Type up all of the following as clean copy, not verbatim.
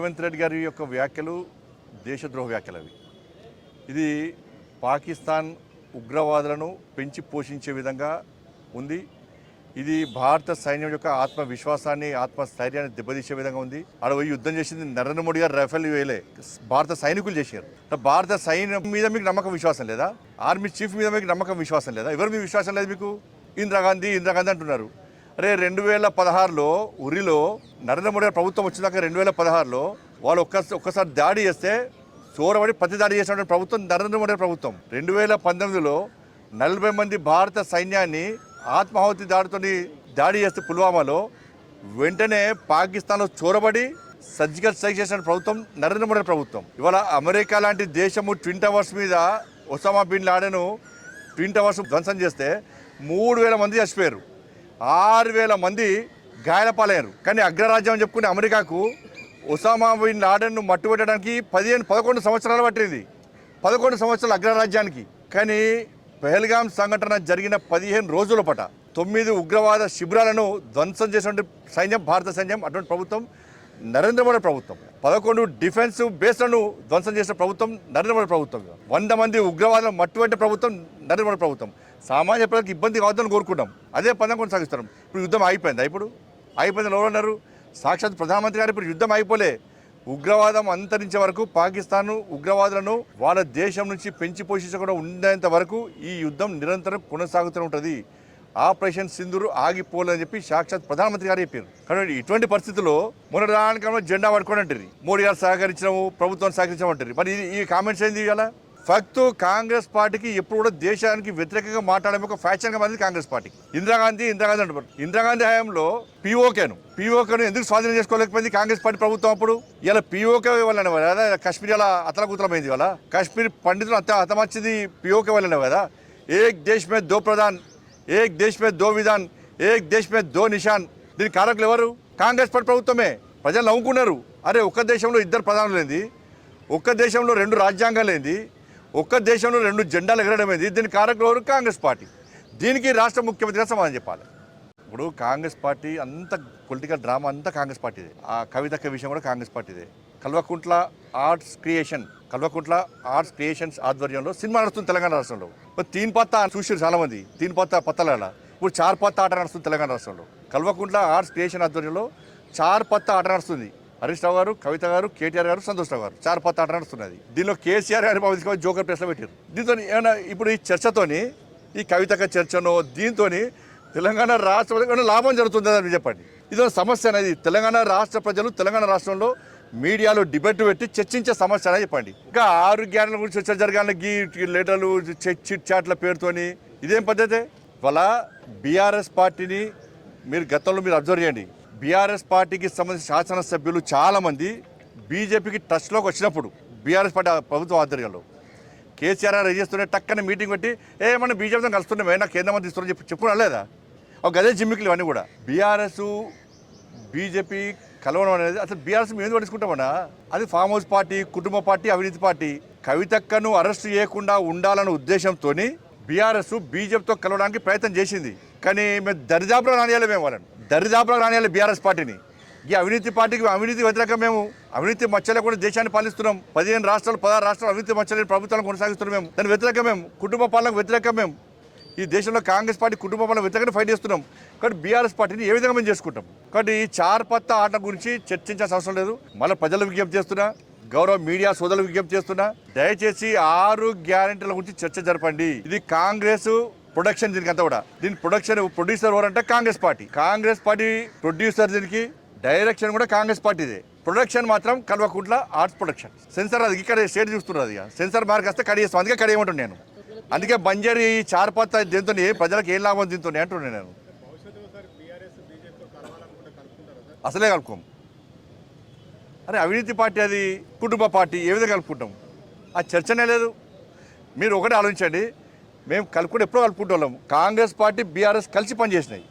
రేవంత్ రెడ్డి గారి యొక్క వ్యాఖ్యలు దేశద్రోహ వ్యాఖ్యలు అవి. ఇది పాకిస్తాన్ ఉగ్రవాదులను పెంచి పోషించే విధంగా ఉంది. ఇది భారత సైన్యం యొక్క ఆత్మవిశ్వాసాన్ని ఆత్మస్థైర్యాన్ని దెబ్బతీసే విధంగా ఉంది. ఆడ పోయి యుద్ధం చేసింది నరేంద్ర మోడీ గారు రఫేల్ వేయలే, భారత సైనికులు చేశారు. భారత సైన్యం మీద మీకు నమ్మకం విశ్వాసం లేదా? ఆర్మీ చీఫ్ మీద మీకు నమ్మకం విశ్వాసం లేదా? ఎవరు మీకు విశ్వాసం లేదు? మీకు ఇందిరాగాంధీ అంటున్నారు. అరే 2016లో ఉరిలో నరేంద్ర మోడీ ప్రభుత్వం వచ్చినాక 2016లో వాళ్ళు ఒక్కసారి దాడి చేస్తే చోరబడి ప్రతి దాడి చేసినటువంటి ప్రభుత్వం నరేంద్ర మోడీ ప్రభుత్వం. 2019లో 40 మంది భారత సైన్యాన్ని ఆత్మాహుతి దాడి చేస్తే పుల్వామాలో వెంటనే పాకిస్తాన్లో చోరబడి సర్జికల్ స్ట్రైక్ చేసిన ప్రభుత్వం నరేంద్ర మోడీ ప్రభుత్వం. ఇవాళ అమెరికా లాంటి దేశము ట్విన్ టవర్స్ మీద Osama bin Laden twin towers ధ్వంసం చేస్తే 3000 మంది చచ్చిపోయారు, 6000 మంది గాయాలపాలయ్యారు. కానీ అగ్రరాజ్యం అని చెప్పుకునే అమెరికాకు ఒసామా బిన్ లాడెన్ను మట్టుపెట్టడానికి 11 సంవత్సరాలు పట్టింది. 11 సంవత్సరాలు అగ్రరాజ్యానికి. కానీ పెహల్గాం సంఘటన జరిగిన 15 రోజుల పాట 9 ఉగ్రవాద శిబిరాలను ధ్వంసం చేసినటువంటి సైన్యం భారత సైన్యం. అటువంటి ప్రభుత్వం నరేంద్ర మోడీ ప్రభుత్వం. 11 డిఫెన్స్ బేస్లను ధ్వంసం చేసిన ప్రభుత్వం నరేంద్ర మోడీ ప్రభుత్వం. 100 మంది ఉగ్రవాదులను మట్టుపెట్టే ప్రభుత్వం నరేంద్ర మోడీ ప్రభుత్వం. సామాన్య ప్రజలకు ఇబ్బంది కావద్దని కోరుకుంటాం, అదే పదం కొనసాగిస్తున్నాం. ఇప్పుడు యుద్ధం అయిపోయిందా? ఇప్పుడు అయిపోయింది. ఎవరు అన్నారు? సాక్షాత్ ప్రధానమంత్రి గారు ఇప్పుడు యుద్ధం అయిపోలే. ఉగ్రవాదం అంతరించే వరకు, పాకిస్తాన్ ఉగ్రవాదులను వాళ్ళ దేశం నుంచి పెంచి పోషించకుండా ఉండేంత వరకు ఈ యుద్ధం నిరంతరం కొనసాగుతూ ఉంటుంది. ఆపరేషన్ సింధూర్ ఆగిపోలేదని చెప్పి సాక్షాత్ ప్రధానమంత్రి గారు చెప్పారు. కానీ ఇటువంటి పరిస్థితుల్లో మొన్నటి జెండా పట్టుకొని అంటారు, మోడీ గారు సహకరించడము, ప్రభుత్వం సహకరించమంటారు. మరి ఈ కామెంట్స్ ఏంది? ఇవాళ ఫక్త్ కాంగ్రెస్ పార్టీకి ఎప్పుడు కూడా దేశానికి వ్యతిరేకంగా మాట్లాడమే ఒక ఫ్యాషన్గా మారింది కాంగ్రెస్ పార్టీకి. ఇందిరాగాంధీ అంటారు. ఇందిరాగాంధీ హయాంలో పీఓకేను ఎందుకు స్వాధీనం చేసుకోలేకపోయింది కాంగ్రెస్ పార్టీ ప్రభుత్వం? అప్పుడు ఇలా పీఓకే వల్లనే కదా కాశ్మీర్ అలా అతలకుతలమైంది. ఇవాళ కాశ్మీర్ పండితులు హతమర్చింది పీఓకే వల్లనే కదా. ఏక్ దేశ్ మే దో ప్రధాన్, ఏక్ దేశ్ మే దో విధాన్, ఏక్ దేశ్ మే దో నిషాన్. దీని కారకులు ఎవరు? కాంగ్రెస్ పార్టీ ప్రభుత్వమే. ప్రజలు నవ్వుకున్నారు. అరే ఒక్క దేశంలో 2 ప్రధానులు ఏంది, ఒక్క దేశంలో 2 రాజ్యాంగాలు ఏంది, ఒక్క దేశంలో 2 జెండాలు ఎగరడం ఏంది? దీని కారకులు ఎవరు? కాంగ్రెస్ పార్టీ. దీనికి రాష్ట్ర ముఖ్యమంత్రిగా సమాధానం చెప్పాలి. ఇప్పుడు కాంగ్రెస్ పార్టీ అంత పొలిటికల్ డ్రామా అంతా కాంగ్రెస్ పార్టీదే. ఆ కవితక్క విషయం కూడా కాంగ్రెస్ పార్టీదే. కల్వకుంట్ల ఆర్ట్స్ క్రియేషన్స్ ఆధ్వర్యంలో సినిమా నడుస్తుంది తెలంగాణ రాష్ట్రంలో. ఇప్పుడు 3 పత్తా చూసారు చాలా మంది. 3 పత్తా పత్తల ఇప్పుడు 4 పత్తా ఆట నడుస్తుంది తెలంగాణ రాష్ట్రంలో. కల్వకుంట్ల ఆర్ట్స్ క్రియేషన్ ఆధ్వర్యంలో 4 పత్తా ఆట నడుస్తుంది. హరీష్ రావు గారు, కవిత గారు, కేటీఆర్ గారు, సంతోష్ రావు గారు 4 పత్తా ఆట నడుస్తున్నది. దీనిలో కేసీఆర్ గారి జోకర్ ప్లేస్లో పెట్టారు. దీంతో ఏమైనా ఇప్పుడు ఈ చర్చతోని, ఈ కవితక చర్చనో దీంతో తెలంగాణ రాష్ట్ర లాభం జరుగుతుందని మీరు చెప్పండి. ఇదో సమస్య అనేది తెలంగాణ రాష్ట్ర ప్రజలు తెలంగాణ రాష్ట్రంలో మీడియాలో డిబేట్ పెట్టి చర్చించే సమస్య అనేది చెప్పండి. ఇంకా 6 గ్యారెంటీల గురించి చర్చ జరగాలని గీ లెటర్లు చిట్ చాట్ల పేరుతోని ఇదేం పద్ధతి? వాళ్ళ బీఆర్ఎస్ పార్టీని మీరు గతంలో మీరు అబ్జర్వ్ చేయండి. బీఆర్ఎస్ పార్టీకి సంబంధించిన శాసనసభ్యులు చాలామంది బీజేపీకి టచ్లోకి వచ్చినప్పుడు బీఆర్ఎస్ పార్టీ ప్రభుత్వం ఆధ్వర్యంలో కేసీఆర్ గారు చేస్తుంటే టక్కన మీటింగ్ పెట్టి మనం బీజేపీతో కలుస్తున్నామే, నాకు కేంద్ర మంత్రి ఇస్తున్నారని చెప్పుకున్నా లేదా? ఒక గదే జిమ్మికలు ఇవన్నీ కూడా. బీఆర్ఎస్ బీజేపీ కలవడం అనేది అసలు బీఆర్ఎస్ మేము ఎందుకు పట్టించుకుంటామన్నా? అది ఫామ్ హౌస్ పార్టీ, కుటుంబ పార్టీ, అవినీతి పార్టీ. కవితక్కను అరెస్ట్ చేయకుండా ఉండాలన్న ఉద్దేశంతో బీఆర్ఎస్ బీజేపీతో కలవడానికి ప్రయత్నం చేసింది. కానీ మేము దరిదాపులో రానియాలి, మేము వాళ్ళని దరిదాపులో రానియాలి బీఆర్ఎస్ పార్టీని. ఈ అవినీతి పార్టీకి అవినీతి వ్యతిరేకం. మేము అవినీతి మచ్చలేకుండా దేశాన్ని పాలిస్తున్నాం. 15 రాష్ట్రాలు 16 రాష్ట్రాలు అవినీతి మచ్చలేని ప్రభుత్వాలను కొనసాగిస్తున్నాం. మేము దాని వ్యతిరేకం. మేము కుటుంబ పాలనకు వ్యతిరేకం. మేము ఈ దేశంలో కాంగ్రెస్ పార్టీ కుటుంబ పాలన వ్యతిరేకంగా ఫైట్ చేస్తున్నాం. కాబట్టి బీఆర్ఎస్ పార్టీని ఏ విధంగా మేము చేసుకుంటాం? కాబట్టి ఈ 4 పత్తా ఆట గురించి చర్చించాల్సిన అవసరం లేదు. మళ్ళీ ప్రజలకు విజ్ఞప్తి చేస్తున్నా, గౌరవ మీడియా సోదరులకు విజ్ఞప్తి చేస్తున్నా, దయచేసి 6 గ్యారెంటీల గురించి చర్చ జరపండి. ఇది కాంగ్రెస్ ప్రొడక్షన్. దీనికి అంతా కూడా దీని ప్రొడ్యూసర్ ఎవరంటే Congress party. Congress party producer, దీనికి డైరెక్షన్ కూడా కాంగ్రెస్ పార్టీదే. ప్రొడక్షన్ మాత్రం కల్వకుంట్ల ఆర్ట్స్ ప్రొడక్షన్. సెన్సార్ అది ఇక్కడ స్టేట్ చూస్తున్నారు. అది సెన్సార్ మార్క్ వస్తే కడిగేస్తాం. అందుకే కడిగేయమంటాను నేను. అందుకే బంజారీ 4 పత్తా దీంతో ప్రజలకు ఏం లాభం దీంతో అంటున్నాను నేను. అసలే కలుపుకోం. అరే అవినీతి పార్టీ, అది కుటుంబ పార్టీ, ఏ విధంగా కలుపుకుంటాం? ఆ చర్చనే లేదు. మీరు ఒకటే ఆలోచించండి. మేము కలుపుకుంటే ఎప్పుడో కలుపుకుంటూ వాళ్ళం. కాంగ్రెస్ పార్టీ బీఆర్ఎస్ కలిసి పనిచేసినాయి.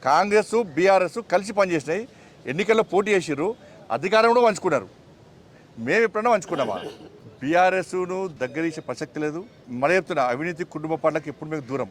కాంగ్రెస్ బీఆర్ఎస్ కలిసి పనిచేసినాయి. ఎన్నికల్లో పోటీ చేసిర్రు, అధికారం కూడా పంచుకున్నారు. మేము ఎప్పుడన్నా పంచుకున్నామా? బీఆర్ఎస్ను దగ్గర ఇచ్చే ప్రసక్తి లేదు. మళ్ళీ చెప్తున్నా, అవినీతి కుటుంబ పార్టీలకు ఎప్పుడు మేము దూరం.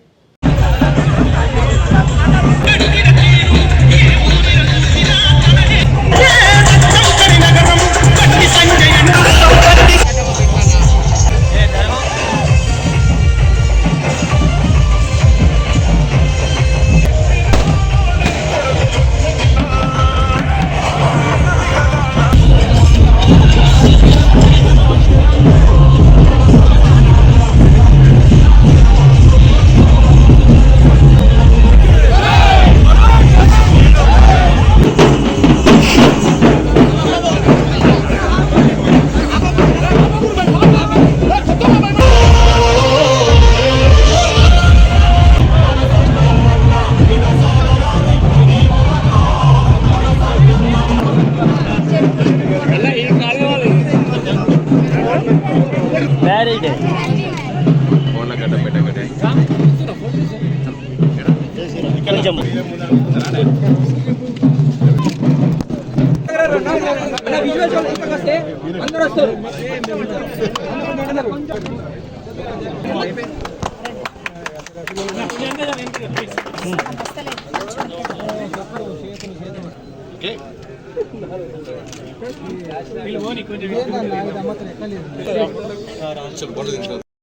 ఓకే